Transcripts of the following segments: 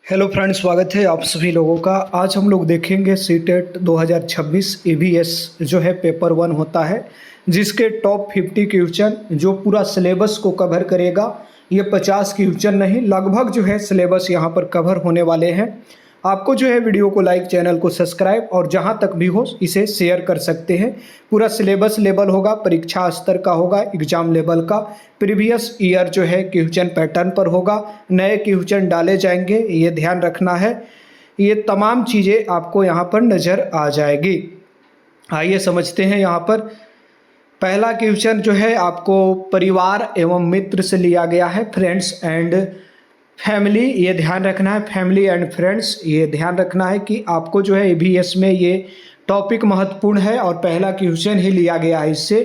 Hello friends, स्वागत है आप सभी लोगों का। आज हम लोग देखेंगे सीटेट 2026 ईवीएस जो है पेपर 1 होता है, जिसके टॉप 50 क्वेश्चन जो पूरा सिलेबस को कवर करेगा। ये 50 क्वेश्चन नहीं, लगभग जो है सिलेबस यहाँ पर कवर होने वाले हैं। आपको जो है वीडियो को लाइक, चैनल को सब्सक्राइब और जहाँ तक भी हो इसे शेयर कर सकते हैं। पूरा सिलेबस लेवल होगा, परीक्षा स्तर का होगा, एग्जाम लेवल का। प्रीवियस ईयर जो है क्वेश्चन पैटर्न पर होगा, नए क्वेश्चन डाले जाएंगे, ये ध्यान रखना है। ये तमाम चीज़ें आपको यहाँ पर नज़र आ जाएगी। आइए समझते हैं। यहाँ पर पहला क्वेश्चन जो है आपको परिवार एवं मित्र से लिया गया है, फ्रेंड्स एंड फैमिली, ये ध्यान रखना है। फैमिली एंड फ्रेंड्स, ये ध्यान रखना है कि आपको जो है ईवीएस में ये टॉपिक महत्वपूर्ण है और पहला क्वेश्चन ही लिया गया है इससे।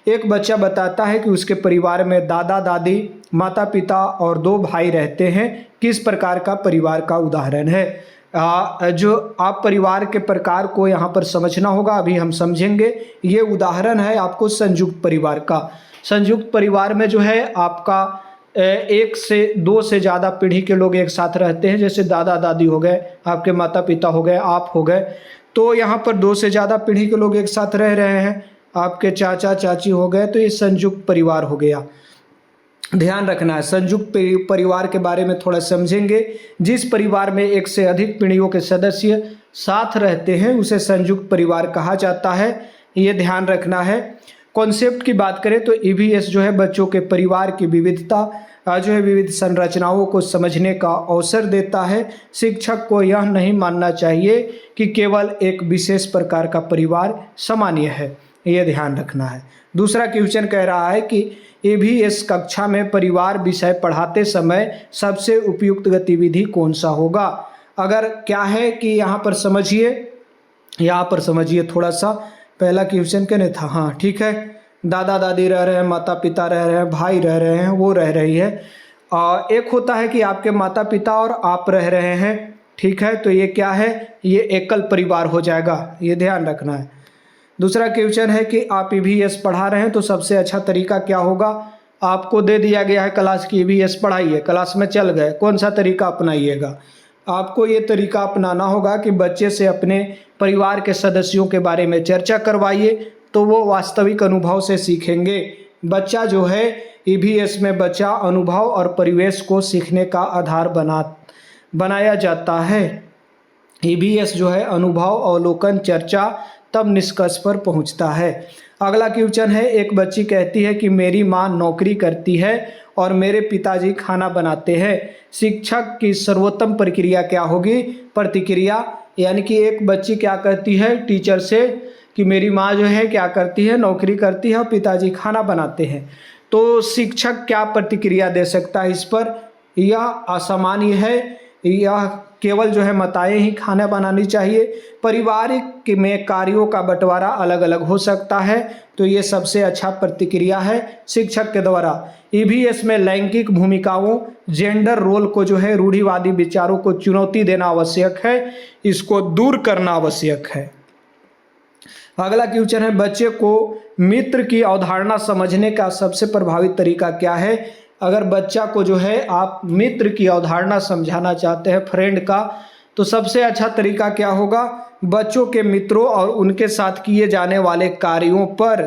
एक बच्चा बताता है कि उसके परिवार में दादा दादी, माता पिता और 2 भाई रहते हैं। किस प्रकार का परिवार का उदाहरण है? जो आप परिवार के प्रकार को यहाँ पर समझना होगा, अभी हम समझेंगे। ये उदाहरण है आपको संयुक्त परिवार का। संयुक्त परिवार में जो है आपका 1 से 2 से ज़्यादा पीढ़ी के लोग एक साथ रहते हैं, जैसे दादा दादी हो गए, आपके माता पिता हो गए, आप हो गए। तो यहाँ पर 2 से ज़्यादा पीढ़ी के लोग एक साथ रह रहे हैं, आपके चाचा चाची हो गए, तो ये संयुक्त परिवार हो गया। ध्यान रखना है, संयुक्त परिवार के बारे में थोड़ा समझेंगे। जिस परिवार में 1 से अधिक पीढ़ियों के सदस्य साथ रहते हैं उसे संयुक्त परिवार कहा जाता है, ये ध्यान रखना है। कॉन्सेप्ट की बात करें तो ईवीएस जो है बच्चों के परिवार की विविधता जो है विविध संरचनाओं को समझने का अवसर देता है। शिक्षक को यह नहीं मानना चाहिए कि केवल एक विशेष प्रकार का परिवार सामान्य है, ये ध्यान रखना है। दूसरा क्वेश्चन कह रहा है कि ईवीएस कक्षा में परिवार विषय पढ़ाते समय सबसे उपयुक्त गतिविधि कौन सा होगा? अगर क्या है कि यहाँ पर समझिए थोड़ा सा। पहला क्वेश्चन क्या था? हाँ ठीक है, दादा दादी रह रहे हैं, माता पिता रह रहे हैं, भाई रह रहे हैं, वो रह रही है। एक होता है कि आपके माता पिता और आप रह रहे हैं, ठीक है, तो ये क्या है? ये एकल परिवार हो जाएगा, ये ध्यान रखना है। दूसरा क्वेश्चन है कि आप ईवीएस पढ़ा रहे हैं तो सबसे अच्छा तरीका क्या होगा? आपको दे दिया गया है क्लास की ईवीएस पढ़ाइए, क्लास में चल गए, कौन सा तरीका अपनाइएगा? आपको ये तरीका अपनाना होगा कि बच्चे से अपने परिवार के सदस्यों के बारे में चर्चा करवाइए, तो वो वास्तविक अनुभव से सीखेंगे। बच्चा जो है ईवीएस में बच्चा अनुभव और परिवेश को सीखने का आधार बनाया जाता है। ईवीएस जो है अनुभव, अवलोकन, चर्चा, तब निष्कर्ष पर पहुंचता है। अगला क्वेश्चन है, एक बच्ची कहती है कि मेरी माँ नौकरी करती है और मेरे पिताजी खाना बनाते हैं। शिक्षक की सर्वोत्तम प्रक्रिया क्या होगी? प्रतिक्रिया, यानी कि एक बच्ची क्या कहती है टीचर से कि मेरी माँ जो है क्या करती है, नौकरी करती है और पिताजी खाना बनाते हैं। तो शिक्षक क्या प्रतिक्रिया दे सकता है इस पर? यह असामान्य है, यह केवल जो है माताएं ही खाना बनानी चाहिए। पारिवारिक में कार्यों का बंटवारा अलग अलग हो सकता है, तो ये सबसे अच्छा प्रतिक्रिया है शिक्षक के द्वारा। ईवीएस में लैंगिक भूमिकाओं, जेंडर रोल को जो है रूढ़िवादी विचारों को चुनौती देना आवश्यक है, इसको दूर करना आवश्यक है। अगला क्वेश्चन है, बच्चे को मित्र की अवधारणा समझने का सबसे प्रभावी तरीका क्या है? अगर बच्चा को जो है आप मित्र की अवधारणा समझाना चाहते हैं, फ्रेंड का, तो सबसे अच्छा तरीका क्या होगा? बच्चों के मित्रों और उनके साथ किए जाने वाले कार्यों पर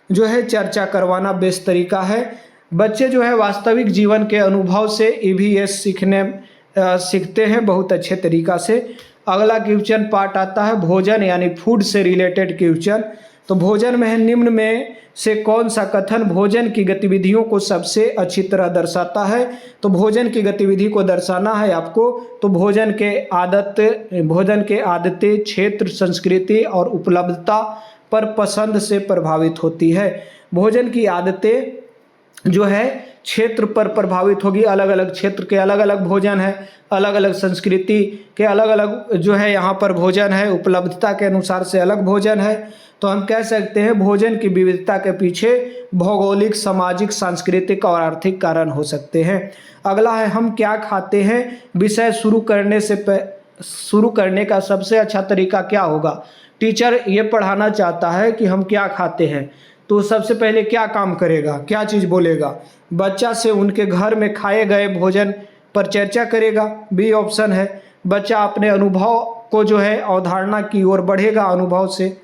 जो है चर्चा करवाना बेस्ट तरीका है। बच्चे जो है वास्तविक जीवन के अनुभव से ईवीएस सीखते हैं बहुत अच्छे तरीका से। अगला क्वेश्चन पार्ट आता है भोजन यानी फूड से रिलेटेड क्वेश्चन। तो भोजन में है, निम्न में से कौन सा कथन भोजन की गतिविधियों को सबसे अच्छी तरह दर्शाता है? तो भोजन की गतिविधि को दर्शाना है आपको, तो भोजन के आदतें क्षेत्र, संस्कृति और उपलब्धता पर पसंद से प्रभावित होती है। भोजन की आदतें जो है क्षेत्र पर प्रभावित होगी, अलग अलग क्षेत्र के अलग अलग भोजन है, अलग अलग संस्कृति के अलग अलग जो है यहाँ पर भोजन है, उपलब्धता के अनुसार से अलग भोजन है। तो हम कह सकते हैं भोजन की विविधता के पीछे भौगोलिक, सामाजिक, सांस्कृतिक और आर्थिक कारण हो सकते हैं। अगला है, हम क्या खाते हैं? विषय शुरू करने का सबसे अच्छा तरीका क्या होगा? टीचर ये पढ़ाना चाहता है कि हम क्या खाते हैं, तो सबसे पहले क्या काम करेगा, क्या चीज़ बोलेगा? बच्चा से उनके घर में खाए गए भोजन पर चर्चा करेगा, बी ऑप्शन है। बच्चा अपने अनुभव को जो है अवधारणा की ओर बढ़ेगा अनुभव से।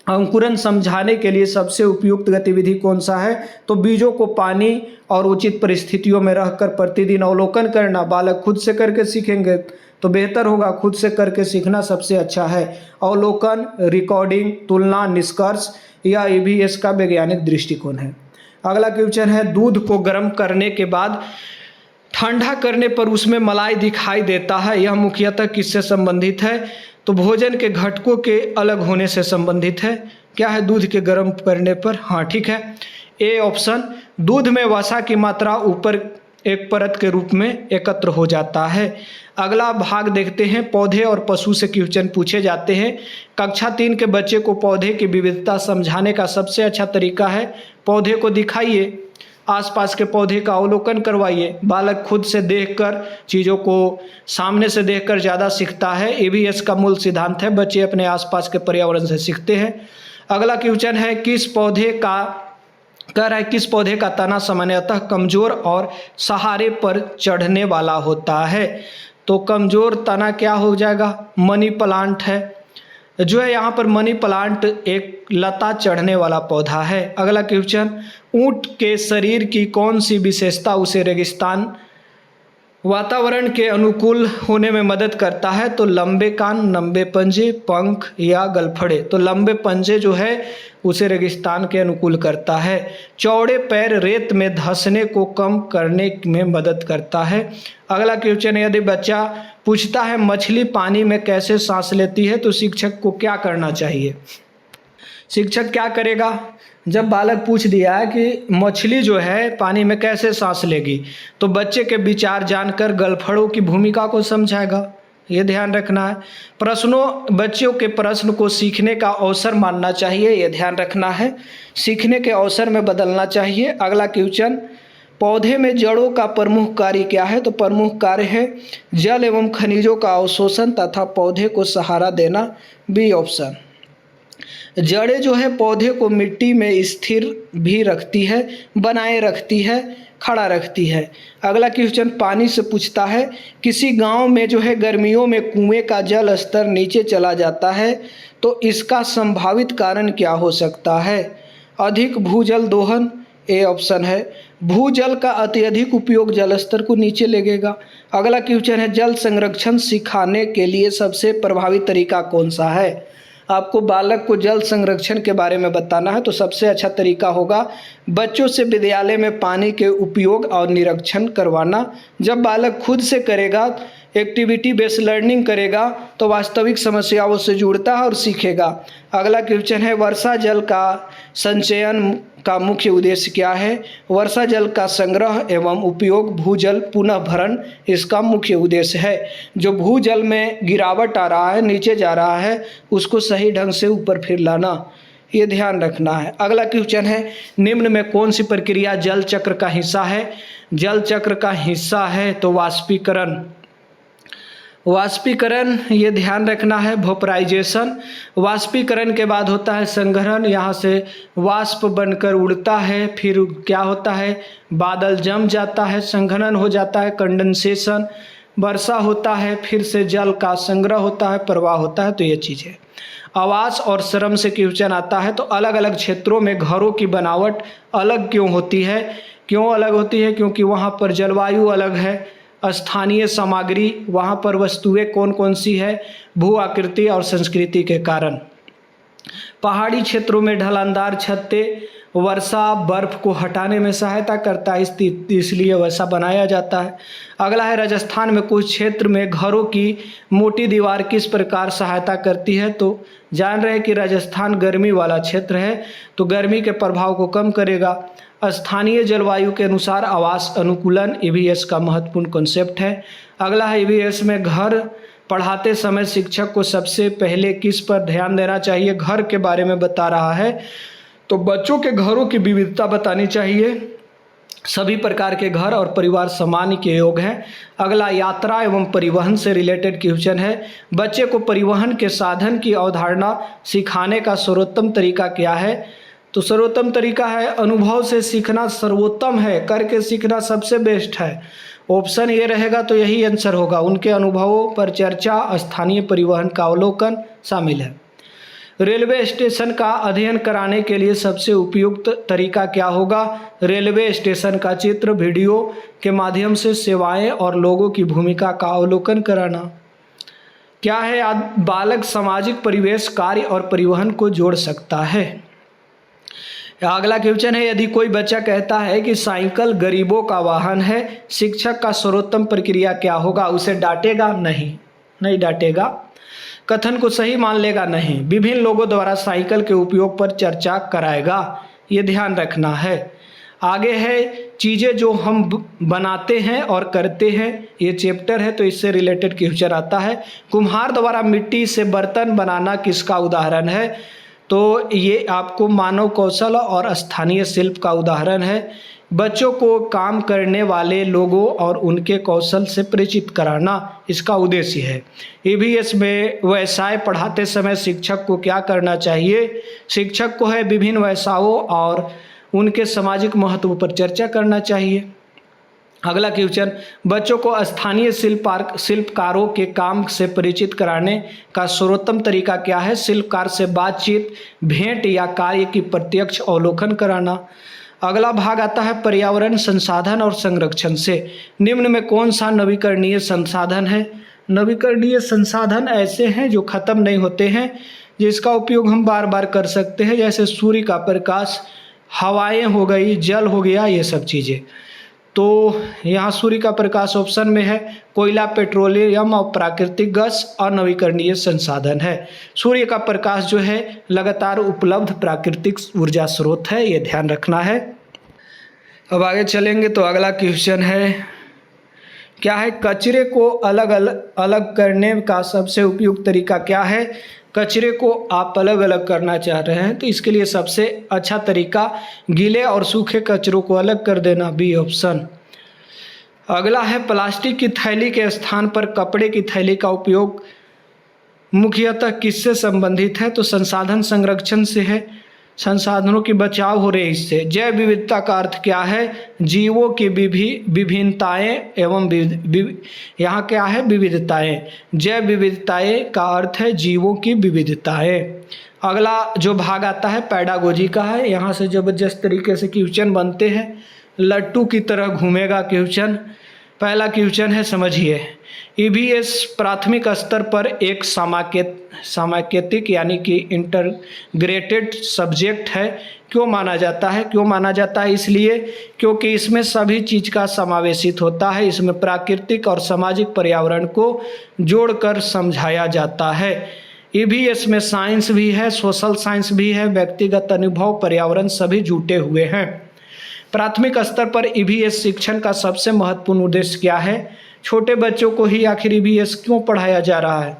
अंकुरन समझाने के लिए सबसे उपयुक्त गतिविधि कौन सा है? तो बीजों को पानी और उचित परिस्थितियों में रहकर प्रतिदिन अवलोकन करना। बालक खुद से करके सीखेंगे तो बेहतर होगा, खुद से करके सीखना सबसे अच्छा है। अवलोकन, रिकॉर्डिंग, तुलना, निष्कर्ष या EVS का वैज्ञानिक दृष्टिकोण है। अगला क्वेश्चन है, दूध को गर्म करने के बाद ठंडा करने पर उसमें मलाई दिखाई देता है, यह मुख्यतः किससे संबंधित है? तो भोजन के घटकों के अलग होने से संबंधित है। क्या है? दूध के गर्म करने पर। हाँ ठीक है, ए ऑप्शन। दूध में वसा की मात्रा ऊपर एक परत के रूप में एकत्र हो जाता है। अगला भाग देखते हैं, पौधे और पशु से क्वेश्चन पूछे जाते हैं। कक्षा 3 के बच्चे को पौधे की विविधता समझाने का सबसे अच्छा तरीका है पौधे को दिखाइए, आसपास के पौधे का अवलोकन करवाइए। बालक खुद से देखकर चीज़ों को सामने से देखकर ज़्यादा सीखता है, EVS का मूल सिद्धांत है। बच्चे अपने आसपास के पर्यावरण से सीखते हैं। अगला क्वेश्चन है, किस पौधे का तना सामान्यतः कमजोर और सहारे पर चढ़ने वाला होता है? तो कमजोर तना क्या हो जाएगा? मनी प्लांट है जो है। यहाँ पर मनी प्लांट एक लता चढ़ने वाला पौधा है। अगला क्वेश्चन, ऊंट के शरीर की कौन सी विशेषता उसे रेगिस्तान वातावरण के अनुकूल होने में मदद करता है? तो लंबे कान, लंबे पंजे, पंख या गलफड़े? तो लंबे पंजे जो है उसे रेगिस्तान के अनुकूल करता है। चौड़े पैर रेत में धंसने को कम करने में मदद करता है। अगला क्वेश्चन, यदि बच्चा पूछता है मछली पानी में कैसे सांस लेती है, तो शिक्षक को क्या करना चाहिए? शिक्षक क्या करेगा? जब बालक पूछ दिया है कि मछली जो है पानी में कैसे सांस लेगी, तो बच्चे के विचार जानकर गलफड़ों की भूमिका को समझाएगा, ये ध्यान रखना है। बच्चों के प्रश्न को सीखने का अवसर मानना चाहिए, ये ध्यान रखना है, सीखने के अवसर में बदलना चाहिए। अगला क्वेश्चन, पौधे में जड़ों का प्रमुख कार्य क्या है? तो प्रमुख कार्य है जल एवं खनिजों का अवशोषण तथा पौधे को सहारा देना, बी ऑप्शन। जड़ें जो है पौधे को मिट्टी में स्थिर भी रखती है, बनाए रखती है, खड़ा रखती है। अगला क्वेश्चन पानी से पूछता है, किसी गांव में जो है गर्मियों में कुएं का जल स्तर नीचे चला जाता है, तो इसका संभावित कारण क्या हो सकता है? अधिक भूजल दोहन, ए ऑप्शन है। भूजल का अत्यधिक उपयोग जल स्तर को नीचे लेगेगा। अगला क्वेश्चन है, जल संरक्षण सिखाने के लिए सबसे प्रभावी तरीका कौन सा है? आपको बालक को जल संरक्षण के बारे में बताना है, तो सबसे अच्छा तरीका होगा बच्चों से विद्यालय में पानी के उपयोग और निरीक्षण करवाना। जब बालक खुद से करेगा, एक्टिविटी बेस्ड लर्निंग करेगा, तो वास्तविक समस्याओं से जुड़ता है और सीखेगा। अगला क्वेश्चन है, वर्षा जल का संचयन का मुख्य उद्देश्य क्या है? वर्षा जल का संग्रह एवं उपयोग, भूजल पुनः भरण इसका मुख्य उद्देश्य है। जो भूजल में गिरावट आ रहा है, नीचे जा रहा है, उसको सही ढंग से ऊपर फिर लाना, ये ध्यान रखना है। अगला क्वेश्चन है, निम्न में कौन सी प्रक्रिया जल चक्र का हिस्सा है? जल चक्र का हिस्सा है तो वाष्पीकरण, ये ध्यान रखना है। वेपोराइजेशन, वाष्पीकरण के बाद होता है संघनन, यहाँ से वाष्प बनकर उड़ता है, फिर क्या होता है, बादल जम जाता है, संघनन हो जाता है, कंडेंसेशन, वर्षा होता है, फिर से जल का संग्रह होता है, प्रवाह होता है। तो ये चीज़ है। आवास और श्रम से क्वेश्चन आता है, तो अलग अलग क्षेत्रों में घरों की बनावट अलग क्यों होती है? क्यों अलग होती है? क्योंकि वहाँ पर जलवायु अलग है, स्थानीय सामग्री, वहाँ पर वस्तुएं कौन कौन सी है, भू आकृति और संस्कृति के कारण। पहाड़ी क्षेत्रों में ढलानदार छतें वर्षा बर्फ को हटाने में सहायता करता है, इसलिए वैसा बनाया जाता है। अगला है, राजस्थान में कुछ क्षेत्र में घरों की मोटी दीवार किस प्रकार सहायता करती है? तो जान रहे हैं कि राजस्थान गर्मी वाला क्षेत्र है, तो गर्मी के प्रभाव को कम करेगा। स्थानीय जलवायु के अनुसार आवास अनुकूलन EVS का महत्वपूर्ण कॉन्सेप्ट है। अगला है, EVS में घर पढ़ाते समय शिक्षक को सबसे पहले किस पर ध्यान देना चाहिए? घर के बारे में बता रहा है, तो बच्चों के घरों की विविधता बतानी चाहिए। सभी प्रकार के घर और परिवार समान के योग हैं। अगला, यात्रा एवं परिवहन से रिलेटेड क्वेश्चन है, बच्चे को परिवहन के साधन की अवधारणा सिखाने का सर्वोत्तम तरीका क्या है? तो सर्वोत्तम तरीका है अनुभव से सीखना सर्वोत्तम है, करके सीखना सबसे बेस्ट है। ऑप्शन ये रहेगा तो यही आंसर होगा। उनके अनुभवों पर चर्चा, स्थानीय परिवहन का अवलोकन शामिल है। रेलवे स्टेशन का अध्ययन कराने के लिए सबसे उपयुक्त तरीका क्या होगा? रेलवे स्टेशन का चित्र, वीडियो के माध्यम से सेवाएं और लोगों की भूमिका का अवलोकन कराना। क्या है? बालक सामाजिक परिवेश, कार्य और परिवहन को जोड़ सकता है। अगला क्वेश्चन है, यदि कोई बच्चा कहता है कि साइकिल गरीबों का वाहन है, शिक्षक का सर्वोत्तम प्रक्रिया क्या होगा? उसे डांटेगा? नहीं डांटेगा। कथन को सही मान लेगा? नहीं। विभिन्न लोगों द्वारा साइकिल के उपयोग पर चर्चा कराएगा, ये ध्यान रखना है। आगे है चीज़ें जो हम बनाते हैं और करते हैं, ये चैप्टर है तो इससे रिलेटेड क्वेश्चन आता है। कुम्हार द्वारा मिट्टी से बर्तन बनाना किसका उदाहरण है? तो ये आपको मानव कौशल और स्थानीय शिल्प का उदाहरण है। बच्चों को काम करने वाले लोगों और उनके कौशल से परिचित कराना इसका उद्देश्य है। ईवीएस में व्यवसाय पढ़ाते समय शिक्षक को क्या करना चाहिए? शिक्षक को है विभिन्न व्यवसायों और उनके सामाजिक महत्व पर चर्चा करना चाहिए। अगला क्वेश्चन, बच्चों को स्थानीय शिल्पकारों के काम से परिचित कराने का सर्वोत्तम तरीका क्या है? शिल्पकार से बातचीत, भेंट या कार्य की प्रत्यक्ष अवलोकन कराना। अगला भाग आता है पर्यावरण संसाधन और संरक्षण से। निम्न में कौन सा नवीकरणीय संसाधन है? नवीकरणीय संसाधन ऐसे हैं जो खत्म नहीं होते हैं, जिसका उपयोग हम बार बार कर सकते हैं, जैसे सूर्य का प्रकाश, हवाएं हो गई, जल हो गया, ये सब चीज़ें। तो यहाँ सूर्य का प्रकाश ऑप्शन में है। कोयला, पेट्रोलियम और प्राकृतिक गैस अनवीकरणीय संसाधन है। सूर्य का प्रकाश जो है लगातार उपलब्ध प्राकृतिक ऊर्जा स्रोत है, ये ध्यान रखना है। अब आगे चलेंगे तो अगला क्वेश्चन है, क्या है? कचरे को अलग करने का सबसे उपयुक्त तरीका क्या है? कचरे को आप अलग अलग करना चाह रहे हैं तो इसके लिए सबसे अच्छा तरीका गीले और सूखे कचरों को अलग कर देना, बी ऑप्शन। अगला है प्लास्टिक की थैली के स्थान पर कपड़े की थैली का उपयोग मुख्यतः किससे संबंधित है? तो संसाधन संरक्षण से है, संसाधनों की बचाव हो रही इससे। जैव विविधता का अर्थ क्या है? जीवों की विभिन्नताएं एवं यहाँ क्या है? विविधताएं। जैव विविधताएं का अर्थ है जीवों की विविधताएं। अगला जो भाग आता है पैडागोजी का है। यहाँ से जबरदस्त तरीके से क्वेश्चन बनते हैं, लट्टू की तरह घूमेगा क्वेश्चन। पहला क्वेश्चन है, समझिए। ईवीएस प्राथमिक स्तर पर एक सामाकेतिक यानी कि इंटीग्रेटेड सब्जेक्ट है। क्यों माना जाता है? क्यों माना जाता है? इसलिए क्योंकि इसमें सभी चीज़ का समावेशित होता है। इसमें प्राकृतिक और सामाजिक पर्यावरण को जोड़कर समझाया जाता है। ईवीएस में साइंस भी है, सोशल साइंस भी है, व्यक्तिगत अनुभव, पर्यावरण सभी जुटे हुए हैं। प्राथमिक स्तर पर ईवीएस शिक्षण का सबसे महत्वपूर्ण उद्देश्य क्या है? छोटे बच्चों को ही आखिर ईवीएस क्यों पढ़ाया जा रहा है?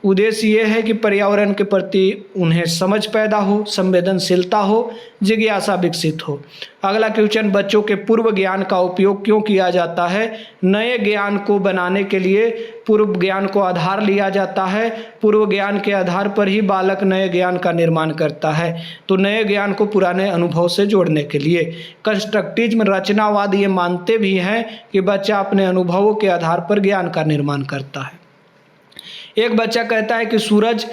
उद्देश्य ये है कि पर्यावरण के प्रति उन्हें समझ पैदा हो, संवेदनशीलता हो, जिज्ञासा विकसित हो। अगला क्वेश्चन, बच्चों के पूर्व ज्ञान का उपयोग क्यों किया जाता है? नए ज्ञान को बनाने के लिए पूर्व ज्ञान को आधार लिया जाता है। पूर्व ज्ञान के आधार पर ही बालक नए ज्ञान का निर्माण करता है, तो नए ज्ञान को पुराने अनुभव से जोड़ने के लिए। कंस्ट्रक्टिज्म रचनावाद ये मानते भी हैं कि बच्चा अपने अनुभवों के आधार पर ज्ञान का निर्माण करता है। एक बच्चा कहता है कि सूरज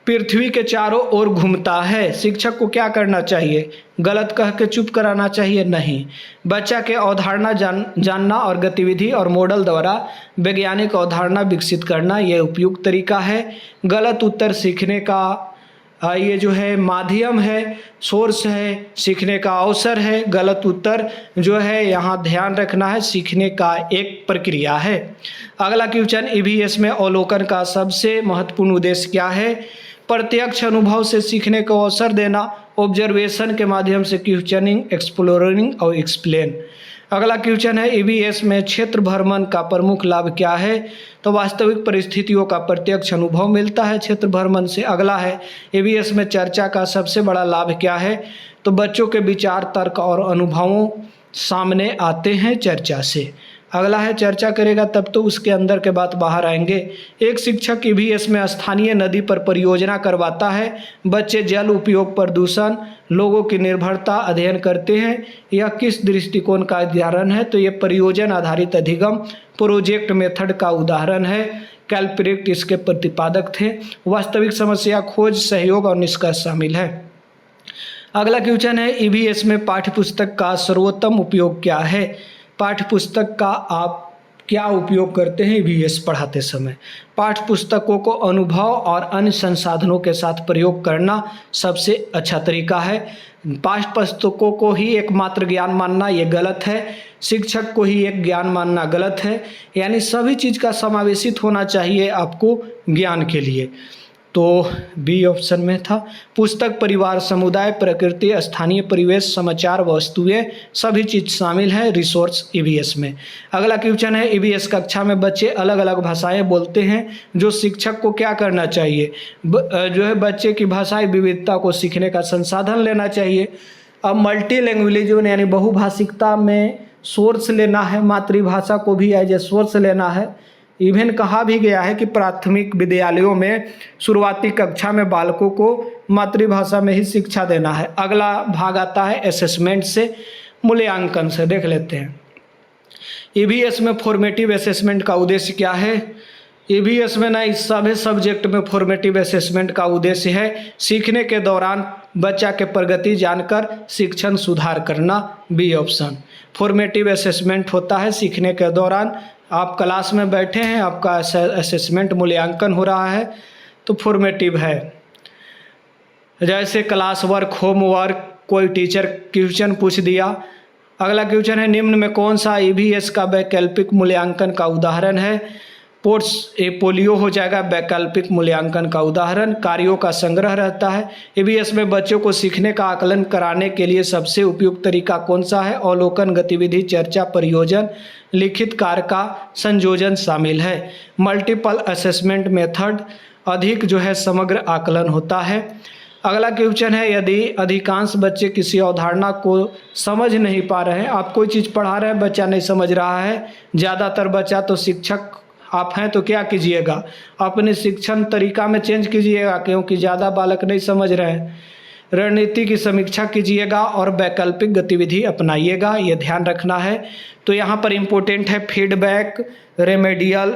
पृथ्वी के चारों ओर घूमता है, शिक्षक को क्या करना चाहिए? गलत कह के चुप कराना चाहिए? नहीं। बच्चा के अवधारणा जानना और गतिविधि और मॉडल द्वारा वैज्ञानिक अवधारणा विकसित करना ये उपयुक्त तरीका है। गलत उत्तर सीखने का ये जो है माध्यम है, सोर्स है, सीखने का अवसर है। गलत उत्तर जो है यहाँ ध्यान रखना है, सीखने का एक प्रक्रिया है। अगला क्वेश्चन, ईवीएस में अवलोकन का सबसे महत्वपूर्ण उद्देश्य क्या है? प्रत्यक्ष अनुभव से सीखने को अवसर देना, ऑब्जर्वेशन के माध्यम से क्वेश्चनिंग, एक्सप्लोरिंग और एक्सप्लेन। अगला क्वेश्चन है, ईवीएस में क्षेत्र भ्रमण का प्रमुख लाभ क्या है? तो वास्तविक परिस्थितियों का प्रत्यक्ष अनुभव मिलता है क्षेत्र भ्रमण से। अगला है, ईवीएस में चर्चा का सबसे बड़ा लाभ क्या है? तो बच्चों के विचार, तर्क और अनुभवों सामने आते हैं चर्चा से। अगला है, चर्चा करेगा तब तो उसके अंदर के बात बाहर आएंगे। एक शिक्षक ईवीएस में स्थानीय नदी पर परियोजना करवाता है। बच्चे जल उपयोग, प्रदूषण, लोगों की निर्भरता अध्ययन करते हैं। यह किस दृष्टिकोण का उदाहरण है? तो ये परियोजना आधारित अधिगम प्रोजेक्ट मेथड का उदाहरण है। कैलप्रिट इसके प्रतिपादक थे। वास्तविक समस्या खोज, सहयोग और निष्कर्ष शामिल है। अगला क्वेश्चन है ईवीएस में पाठ्यपुस्तक का सर्वोत्तम उपयोग क्या है? पाठ्यपुस्तक का आप क्या उपयोग करते हैं ईवीएस पढ़ाते समय? पाठ्यपुस्तकों को अनुभव और अन्य संसाधनों के साथ प्रयोग करना सबसे अच्छा तरीका है। पाठ्यपुस्तकों को ही एकमात्र ज्ञान मानना ये गलत है। शिक्षक को ही एक ज्ञान मानना गलत है। यानी सभी चीज़ का समावेशित होना चाहिए आपको ज्ञान के लिए। तो बी ऑप्शन में था। पुस्तक, परिवार, समुदाय, प्रकृति, स्थानीय परिवेश, समाचार, वस्तुएं सभी चीज शामिल है रिसोर्स ईवीएस में। अगला क्वेश्चन है ईवीएस कक्षा में बच्चे अलग अलग भाषाएं बोलते हैं, जो शिक्षक को क्या करना चाहिए? जो है बच्चे की भाषाई विविधता को सीखने का संसाधन लेना चाहिए। अब मल्टी लैंग्वेज यानी बहुभाषिकता में सोर्स लेना है, मातृभाषा को भी एज ए सोर्स लेना है। इवन कहा भी गया है कि प्राथमिक विद्यालयों में शुरुआती कक्षा में बालकों को मातृभाषा में ही शिक्षा देना है। अगला भाग आता है असेसमेंट से, मूल्यांकन से। देख लेते हैं ईवीएस में फॉर्मेटिव असेसमेंट का उद्देश्य क्या है? ईवीएस में ना इस सभी सब्जेक्ट में फॉर्मेटिव असेसमेंट का उद्देश्य है सीखने के दौरान बच्चा के प्रगति जानकर शिक्षण सुधार करना। B option. फॉर्मेटिव असेसमेंट होता है सीखने के दौरान, आप क्लास में बैठे हैं, आपका असेसमेंट मूल्यांकन हो रहा है तो फॉर्मेटिव है। जैसे क्लास वर्क, होमवर्क, कोई टीचर क्वेश्चन पूछ दिया। अगला क्वेश्चन है निम्न में कौन सा ईवीएस का वैकल्पिक मूल्यांकन का उदाहरण है? पोलियो हो जाएगा वैकल्पिक मूल्यांकन का उदाहरण। कार्यों का संग्रह रहता है। ईवीएस में बच्चों को सीखने का आकलन कराने के लिए सबसे उपयुक्त तरीका कौन सा है? अवलोकन, गतिविधि, चर्चा, परियोजन, लिखित कार्य का संयोजन शामिल है। मल्टीपल असेसमेंट मेथड अधिक जो है समग्र आकलन होता है। अगला क्वेश्चन है यदि अधिकांश बच्चे किसी अवधारणा को समझ नहीं पा रहे हैं, आप कोई चीज़ पढ़ा रहे हैं, बच्चा नहीं समझ रहा है, ज़्यादातर बच्चा, तो शिक्षक आप हैं तो क्या कीजिएगा? अपने शिक्षण तरीका में चेंज कीजिएगा, क्योंकि ज़्यादा बालक नहीं समझ रहे हैं। रणनीति की समीक्षा कीजिएगा और वैकल्पिक गतिविधि अपनाइएगा, ये ध्यान रखना है। तो यहाँ पर इम्पोर्टेंट है feedback, remedial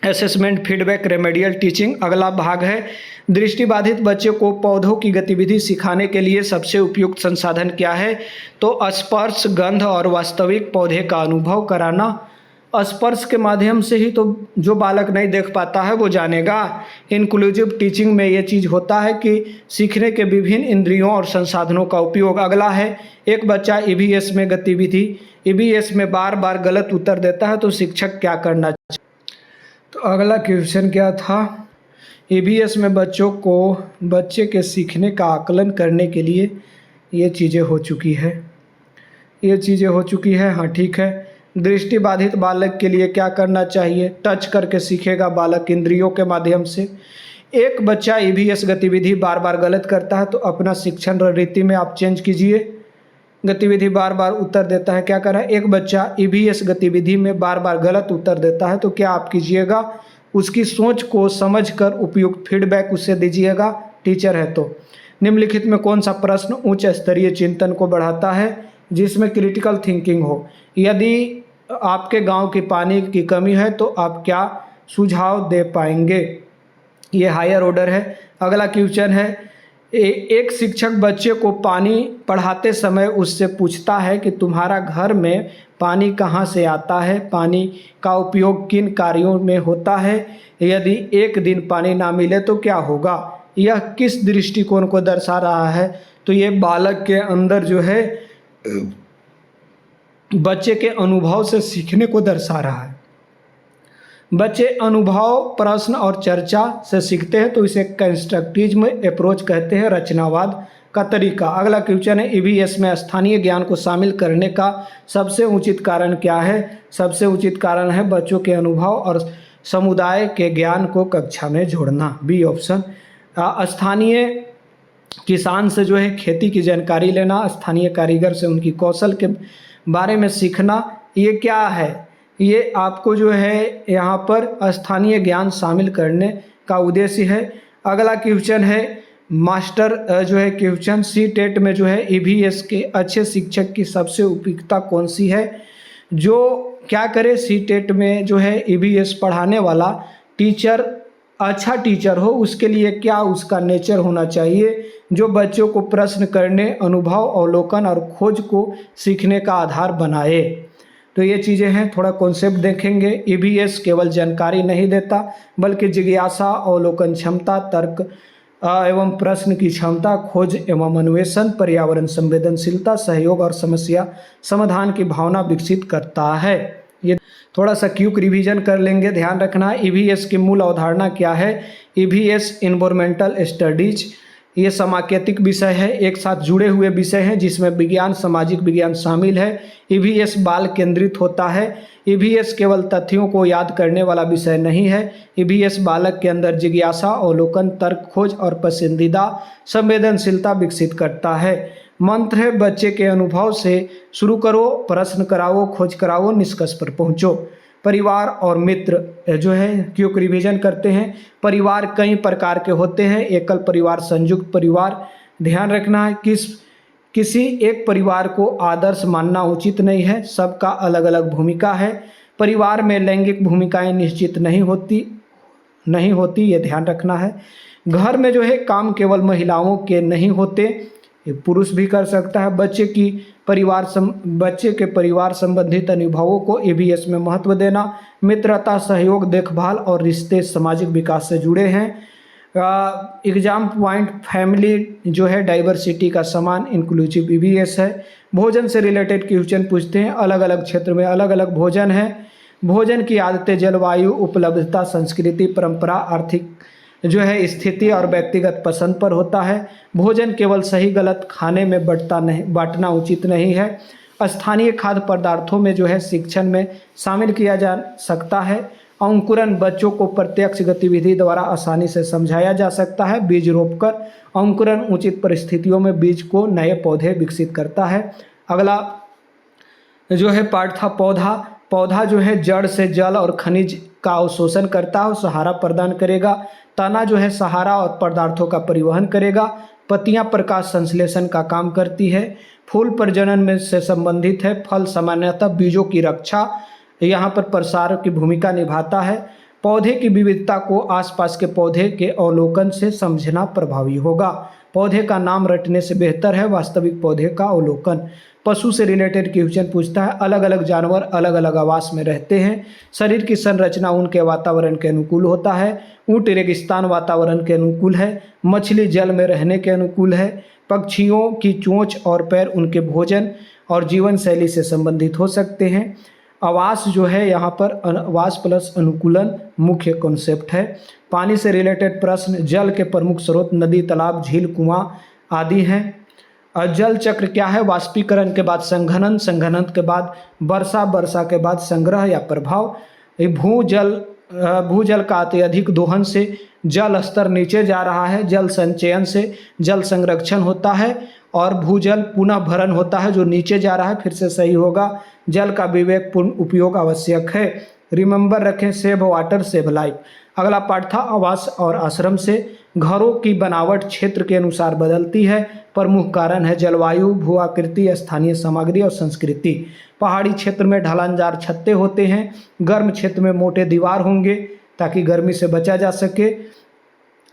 assessment, feedback, remedial teaching. अगला भाग है दृष्टिबाधित बच्चे को पौधों की गतिविधि सिखाने के लिए सबसे उपयुक्त संसाधन क्या है? तो स्पर्श, गंध और वास्तविक पौधे का अनुभव कराना। स्पर्श के माध्यम से ही तो जो बालक नहीं देख पाता है वो जानेगा। इंक्लूसिव टीचिंग में ये चीज़ होता है कि सीखने के विभिन्न इंद्रियों और संसाधनों का उपयोग। अगला है एक बच्चा ईवीएस में गतिविधि, ईवीएस में बार बार गलत उत्तर देता है तो शिक्षक क्या करना चाहिए? तो अगला क्वेश्चन क्या था? ईवीएस में बच्चे के सीखने का आकलन करने के लिए ये चीज़ें हो चुकी है। हाँ ठीक है। दृष्टिबाधित बालक के लिए क्या करना चाहिए? टच करके सीखेगा बालक इंद्रियों के माध्यम से। एक बच्चा ईवीएस गतिविधि बार बार गलत करता है तो अपना शिक्षण रणनीति में आप चेंज कीजिए। गतिविधि बार बार उत्तर देता है, क्या कर रहा है? एक बच्चा ईवीएस गतिविधि में बार बार गलत उत्तर देता है तो क्या आप कीजिएगा? उसकी सोच को समझकर उपयुक्त फीडबैक उसे दीजिएगा, टीचर है तो। निम्नलिखित में कौन सा प्रश्न उच्च स्तरीय चिंतन को बढ़ाता है जिसमें क्रिटिकल थिंकिंग हो? यदि आपके गांव की पानी की कमी है तो आप क्या सुझाव दे पाएंगे? ये हायर ऑर्डर है। अगला क्वेश्चन है एक शिक्षक बच्चे को पानी पढ़ाते समय उससे पूछता है कि तुम्हारा घर में पानी कहाँ से आता है, पानी का उपयोग किन कार्यों में होता है, यदि एक दिन पानी ना मिले तो क्या होगा? यह किस दृष्टिकोण को दर्शा रहा है? तो ये बालक के अंदर जो है बच्चे के अनुभव से सीखने को दर्शा रहा है। बच्चे अनुभव, प्रश्न और चर्चा से सीखते हैं तो इसे कंस्ट्रक्टिविज्म अप्रोच कहते हैं, रचनावाद का तरीका। अगला क्वेश्चन है ईवीएस में स्थानीय ज्ञान को शामिल करने का सबसे उचित कारण क्या है? सबसे उचित कारण है बच्चों के अनुभव और समुदाय के ज्ञान को कक्षा में जोड़ना। B option. स्थानीय किसान से जो है खेती की जानकारी लेना, स्थानीय कारीगर से उनकी कौशल के बारे में सीखना, ये क्या है? ये आपको जो है यहाँ पर स्थानीय ज्ञान शामिल करने का उद्देश्य है। अगला क्वेश्चन है मास्टर जो है क्वेश्चन सी टेट में जो है ईवीएस के अच्छे शिक्षक की सबसे उपयुक्तता कौन सी है। जो क्या करे सी टेट में जो है ईवीएस पढ़ाने वाला टीचर अच्छा टीचर हो, उसके लिए क्या उसका नेचर होना चाहिए, जो बच्चों को प्रश्न करने, अनुभव, अवलोकन और खोज को सीखने का आधार बनाए। तो ये चीज़ें हैं, थोड़ा कॉन्सेप्ट देखेंगे। ईवीएस केवल जानकारी नहीं देता बल्कि जिज्ञासा, अवलोकन क्षमता, तर्क एवं प्रश्न की क्षमता, खोज एवं अन्वेषण, पर्यावरण संवेदनशीलता, सहयोग और समस्या समाधान की भावना विकसित करता है। ये थोड़ा सा क्विक रिवीजन कर लेंगे। ध्यान रखना ईवीएस की मूल अवधारणा क्या है। ईवीएस इन्वायरमेंटल स्टडीज, ये समाकेतिक विषय है, एक साथ जुड़े हुए विषय हैं जिसमें विज्ञान, सामाजिक विज्ञान शामिल है। ईवीएस बाल केंद्रित होता है। ईवीएस केवल तथ्यों को याद करने वाला विषय नहीं है। ईवीएस बालक के अंदर जिज्ञासा, अवलोकन, तर्क, खोज और पसंदीदा संवेदनशीलता विकसित करता है। मंत्र है बच्चे के अनुभव से शुरू करो, प्रश्न कराओ, खोज कराओ, निष्कर्ष पर पहुंचो। परिवार और मित्र जो है क्यों रिवीजन करते हैं। परिवार कई प्रकार के होते हैं, एकल परिवार, संयुक्त परिवार। ध्यान रखना है किसी एक परिवार को आदर्श मानना उचित नहीं है, सबका अलग अलग भूमिका है। परिवार में लैंगिक भूमिकाएं निश्चित नहीं होती, ये ध्यान रखना है। घर में जो है काम केवल महिलाओं के नहीं होते, ये पुरुष भी कर सकता है। बच्चे के परिवार संबंधित अनुभवों को ईवीएस में महत्व देना। मित्रता, सहयोग, देखभाल और रिश्ते सामाजिक विकास से जुड़े हैं। एग्जाम पॉइंट फैमिली जो है डाइवर्सिटी का समान इंक्लूसिव ईवीएस है। भोजन से रिलेटेड क्वेश्चन पूछते हैं, अलग अलग क्षेत्र में अलग अलग भोजन है। भोजन की आदतें जलवायु, उपलब्धता, संस्कृति, परंपरा, आर्थिक जो है स्थिति और व्यक्तिगत पसंद पर होता है। भोजन केवल सही गलत खाने में बांटना उचित नहीं है। स्थानीय खाद्य पदार्थों में जो है शिक्षण में शामिल किया जा सकता है। अंकुरण बच्चों को प्रत्यक्ष गतिविधि द्वारा आसानी से समझाया जा सकता है। बीज रोपकर अंकुरण उचित परिस्थितियों में बीज को नए पौधे विकसित करता है। अगला जो है पार्ट था पौधा जो है जड़ से जल और खनिज का अवशोषण करता है और सहारा प्रदान करेगा। तना जो है सहारा और पदार्थों का परिवहन करेगा। पत्तियां प्रकाश संश्लेषण का काम करती है। फूल प्रजनन में से संबंधित है। फल सामान्यतः बीजों की रक्षा यहाँ पर प्रसार की भूमिका निभाता है। पौधे की विविधता को आसपास के पौधे के अवलोकन से समझना प्रभावी होगा। पौधे का नाम रटने से बेहतर है वास्तविक पौधे का अवलोकन। पशु से रिलेटेड क्वेश्चन पूछता है, अलग अलग जानवर अलग अलग आवास में रहते हैं। शरीर की संरचना उनके वातावरण के अनुकूल होता है। ऊँट रेगिस्तान वातावरण के अनुकूल है। मछली जल में रहने के अनुकूल है। पक्षियों की चोंच और पैर उनके भोजन और जीवन शैली से संबंधित हो सकते हैं। आवास जो है यहाँ पर आवास प्लस अनुकूलन मुख्य कॉन्सेप्ट है। पानी से रिलेटेड प्रश्न, जल के प्रमुख स्रोत नदी, तालाब, झील, कुआं आदि हैं। जल चक्र क्या है। वाष्पीकरण के बाद संघनन, संघनन के बाद वर्षा, वर्षा के बाद संग्रह या प्रभाव। भूजल का अत्यधिक दोहन से जल स्तर नीचे जा रहा है। जल संचयन से जल संरक्षण होता है और भूजल पुनः भरण होता है जो नीचे जा रहा है, फिर से सही होगा। जल का विवेकपूर्ण उपयोग आवश्यक है। रिमेंबर रखें, सेव वाटर सेव लाइफ। अगला पार्ट था आवास और आश्रम से। घरों की बनावट क्षेत्र के अनुसार बदलती है। प्रमुख कारण है जलवायु, भू आकृति, स्थानीय सामग्री और संस्कृति। पहाड़ी क्षेत्र में ढलानदार छत्ते होते हैं। गर्म क्षेत्र में मोटे दीवार होंगे ताकि गर्मी से बचा जा सके।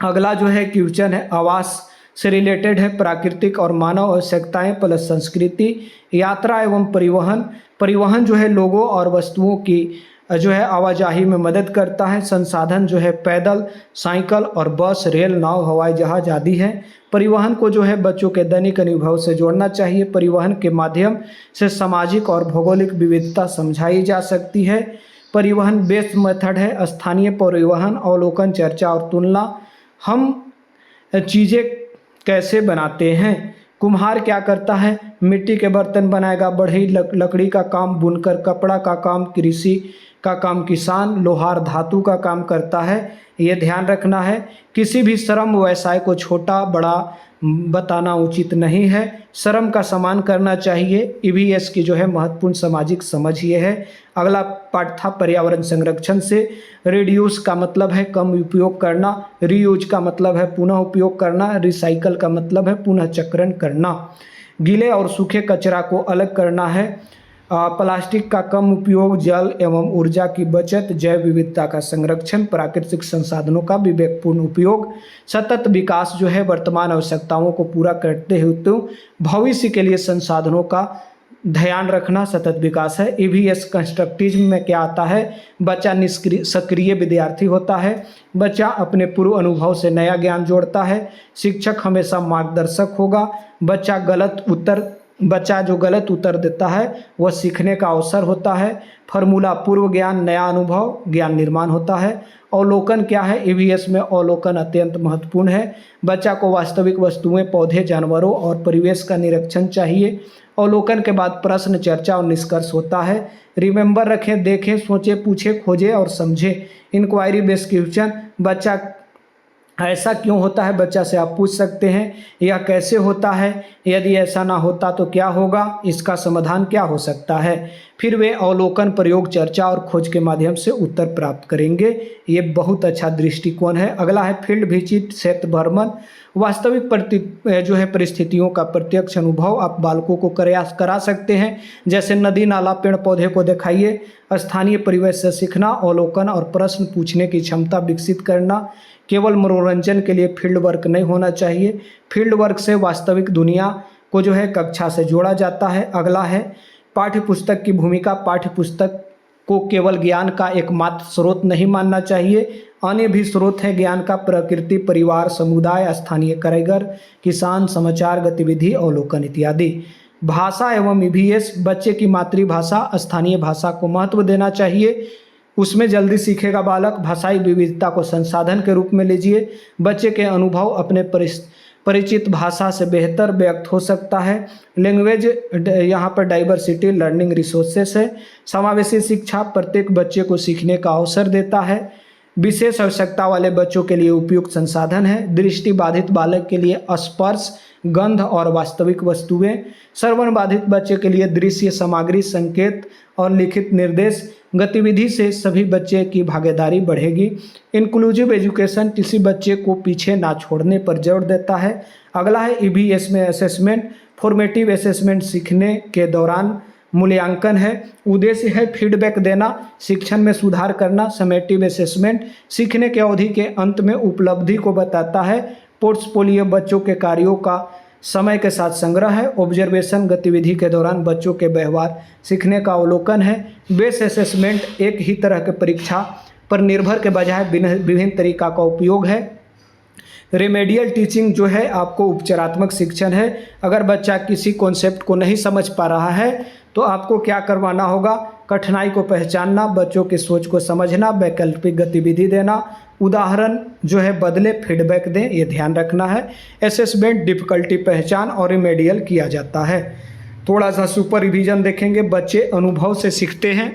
अगला जो है क्वेश्चन है आवास से रिलेटेड है, प्राकृतिक और मानव आवश्यकताएं प्लस संस्कृति। यात्रा एवं परिवहन जो है लोगों और वस्तुओं की जो है आवाजाही में मदद करता है। संसाधन जो है पैदल, साइकिल और बस, रेल, नाव, हवाई जहाज आदि हैं। परिवहन को जो है बच्चों के दैनिक अनुभव से जोड़ना चाहिए। परिवहन के माध्यम से सामाजिक और भौगोलिक विविधता समझाई जा सकती है। परिवहन बेस्ड मेथड है, स्थानीय परिवहन, अवलोकन, चर्चा और तुलना। हम चीज़ें कैसे बनाते हैं। कुम्हार क्या करता है, मिट्टी के बर्तन बनाएगा। बढ़ई लकड़ी का काम, बुनकर कपड़ा का काम, कृषि का काम किसान, लोहार धातु का काम करता है। ये ध्यान रखना है। किसी भी श्रम व्यवसाय को छोटा बड़ा बताना उचित नहीं है। शर्म का सम्मान करना चाहिए। ईवीएस की जो है महत्वपूर्ण सामाजिक समझ ये है। अगला पार्ट था पर्यावरण संरक्षण से। रिड्यूस का मतलब है कम उपयोग करना, रीयूज का मतलब है पुनः उपयोग करना, रिसाइकल का मतलब है पुनः चक्रण करना। गीले और सूखे कचरा को अलग करना है। प्लास्टिक का कम उपयोग, जल एवं ऊर्जा की बचत, जैव विविधता का संरक्षण, प्राकृतिक संसाधनों का विवेकपूर्ण उपयोग, सतत विकास जो है वर्तमान आवश्यकताओं को पूरा करते हुए तो भविष्य के लिए संसाधनों का ध्यान रखना सतत विकास है। ईवीएस कंस्ट्रक्टिज्म में क्या आता है? बच्चा निष्क्रिय सक्रिय विद्यार्थी होता है। बच्चा अपने पूर्व अनुभव से नया ज्ञान जोड़ता है। शिक्षक हमेशा मार्गदर्शक होगा। बच्चा जो गलत उत्तर देता है वह सीखने का अवसर होता है। फार्मूला पूर्व ज्ञान, नया अनुभव, ज्ञान निर्माण होता है। अवलोकन क्या है? ईवीएस में अवलोकन अत्यंत महत्वपूर्ण है। बच्चा को वास्तविक वस्तुएं, पौधे, जानवरों और परिवेश का निरीक्षण चाहिए। अवलोकन के बाद प्रश्न, चर्चा और निष्कर्ष होता है। रिमेंबर रखें, देखें, सोचें, पूछें, खोजें और समझें। इंक्वायरी बेस्ड क्वेश्चन, बच्चा ऐसा क्यों होता है, बच्चा से आप पूछ सकते हैं। यह कैसे होता है? यदि ऐसा ना होता तो क्या होगा? इसका समाधान क्या हो सकता है? फिर वे अवलोकन, प्रयोग, चर्चा और खोज के माध्यम से उत्तर प्राप्त करेंगे। ये बहुत अच्छा दृष्टिकोण है। अगला है फील्ड विजिट, क्षेत्र भ्रमण। वास्तविक परिस्थितियों का प्रत्यक्ष अनुभव आप बालकों को करा सकते हैं। जैसे नदी, नाला, पेड़ पौधे को दिखाइए। स्थानीय परिवेश से सीखना, अवलोकन और प्रश्न पूछने की क्षमता विकसित करना। केवल मनोरंजन के लिए फील्ड वर्क नहीं होना चाहिए। फील्ड वर्क से वास्तविक दुनिया को जो है कक्षा से जोड़ा जाता है। अगला है पाठ्य पुस्तक की भूमिका। पाठ्य पुस्तक को केवल ज्ञान का एकमात्र स्रोत नहीं मानना चाहिए। अन्य भी स्रोत है ज्ञान का, प्रकृति, परिवार, समुदाय, स्थानीय कारीगर, किसान, समाचार, गतिविधि, अवलोकन इत्यादि। भाषा एवं ईवीएस, बच्चे की मातृभाषा, स्थानीय भाषा को महत्व देना चाहिए। उसमें जल्दी सीखेगा बालक। भाषाई विविधता को संसाधन के रूप में लीजिए। बच्चे के अनुभव अपने परिचित भाषा से बेहतर व्यक्त हो सकता है। लैंग्वेज यहाँ पर डाइवर्सिटी लर्निंग रिसोर्सेस है। समावेशी शिक्षा प्रत्येक बच्चे को सीखने का अवसर देता है। विशेष आवश्यकता वाले बच्चों के लिए उपयुक्त संसाधन है। दृष्टि बाधित बालक के लिए स्पर्श, गंध और वास्तविक वस्तुएं। श्रवण बाधित बच्चे के लिए दृश्य सामग्री, संकेत और लिखित निर्देश। गतिविधि से सभी बच्चे की भागीदारी बढ़ेगी। इंक्लूसिव एजुकेशन किसी बच्चे को पीछे ना छोड़ने पर जोर देता है। अगला है ईवीएस में असेसमेंट। फॉर्मेटिव असेसमेंट सीखने के दौरान मूल्यांकन है। उद्देश्य है फीडबैक देना, शिक्षण में सुधार करना। समेटिव असेसमेंट सीखने के अवधि के अंत में उपलब्धि को बताता है। पोर्टफोलियो बच्चों के कार्यों का समय के साथ संग्रह है। ऑब्जर्वेशन गतिविधि के दौरान बच्चों के व्यवहार सीखने का अवलोकन है। बेस असेसमेंट एक ही तरह के परीक्षा पर निर्भर के बजाय विभिन्न तरीका का उपयोग है। रेमेडियल टीचिंग जो है आपको उपचारात्मक शिक्षण है। अगर बच्चा किसी कॉन्सेप्ट को नहीं समझ पा रहा है तो आपको क्या करवाना होगा? कठिनाई को पहचानना, बच्चों की सोच को समझना, वैकल्पिक गतिविधि देना, उदाहरण जो है बदले, फीडबैक दें, ये ध्यान रखना है। असेसमेंट डिफ़िकल्टी पहचान और रिमेडियल किया जाता है। थोड़ा सा सुपर रिवीजन देखेंगे। बच्चे अनुभव से सीखते हैं।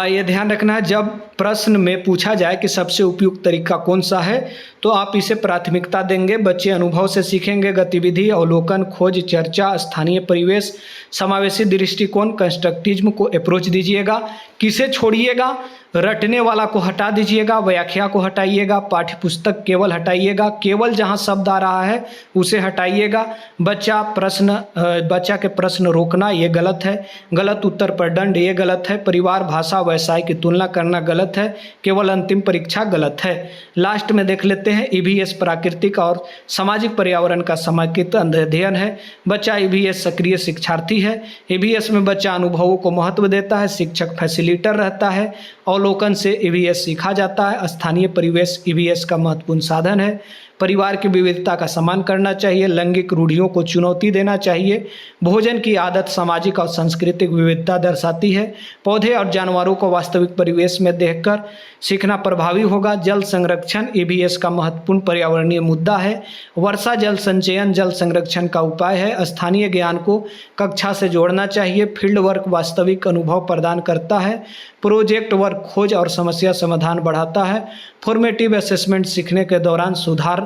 ये ध्यान रखना है जब प्रश्न में पूछा जाए कि सबसे उपयुक्त तरीका कौन सा है तो आप इसे प्राथमिकता देंगे। बच्चे अनुभव से सीखेंगे। गतिविधि, अवलोकन, खोज, चर्चा, स्थानीय परिवेश, समावेशी दृष्टिकोण, कंस्ट्रक्टिज्म को अप्रोच दीजिएगा। किसे छोड़िएगा? रटने वाला को हटा दीजिएगा, व्याख्या को हटाइएगा, पाठ्य पुस्तक केवल हटाइएगा, केवल जहाँ शब्द आ रहा है उसे हटाइएगा। बच्चा के प्रश्न रोकना ये गलत है। गलत उत्तर पर दंड ये गलत है। परिवार, भाषा, व्यवसाय की तुलना करना गलत है। केवल अंतिम परीक्षा गलत है। लास्ट में देख लेते हैं ईवीएस प्राकृतिक और सामाजिक पर्यावरण का समेकित अध्ययन है। बच्चा ईवीएस सक्रिय शिक्षार्थी है। ईवीएस में बच्चा अनुभवों को महत्व देता है। शिक्षक फैसिलिटेटर रहता है। अवलोकन से ईवीएस सीखा जाता है। स्थानीय परिवेश ईवीएस का महत्वपूर्ण साधन है। परिवार की विविधता का सम्मान करना चाहिए। लैंगिक रूढ़ियों को चुनौती देना चाहिए। भोजन की आदत सामाजिक और सांस्कृतिक विविधता दर्शाती है। पौधे और जानवरों को वास्तविक परिवेश में देखकर सीखना प्रभावी होगा। जल संरक्षण ईवीएस का महत्वपूर्ण पर्यावरणीय मुद्दा है। वर्षा जल संचयन जल संरक्षण का उपाय है। स्थानीय ज्ञान को कक्षा से जोड़ना चाहिए। फील्ड वर्क वास्तविक अनुभव प्रदान करता है। प्रोजेक्ट वर्क खोज और समस्या समाधान बढ़ाता है। फॉर्मेटिव असेसमेंट सीखने के दौरान सुधार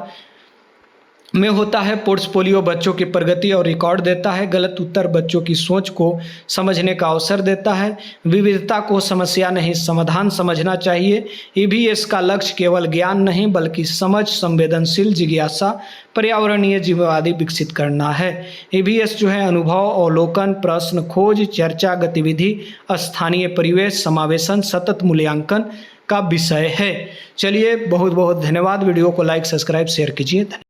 में होता है पोर्टफोलियो बच्चों की प्रगति और रिकॉर्ड देता है। गलत उत्तर बच्चों की सोच को समझने का अवसर देता है। विविधता को समस्या नहीं समाधान समझना चाहिए। ईवीएस का लक्ष्य केवल ज्ञान नहीं बल्कि समझ, संवेदनशील, जिज्ञासा, पर्यावरणीय जिम्मेवारी विकसित करना है। ईवीएस जो है अनुभव, अवलोकन, प्रश्न खोज, चर्चा, गतिविधि, स्थानीय परिवेश, समावेशन, सतत मूल्यांकन का विषय है। चलिए बहुत बहुत धन्यवाद। वीडियो को लाइक, सब्सक्राइब, शेयर कीजिए।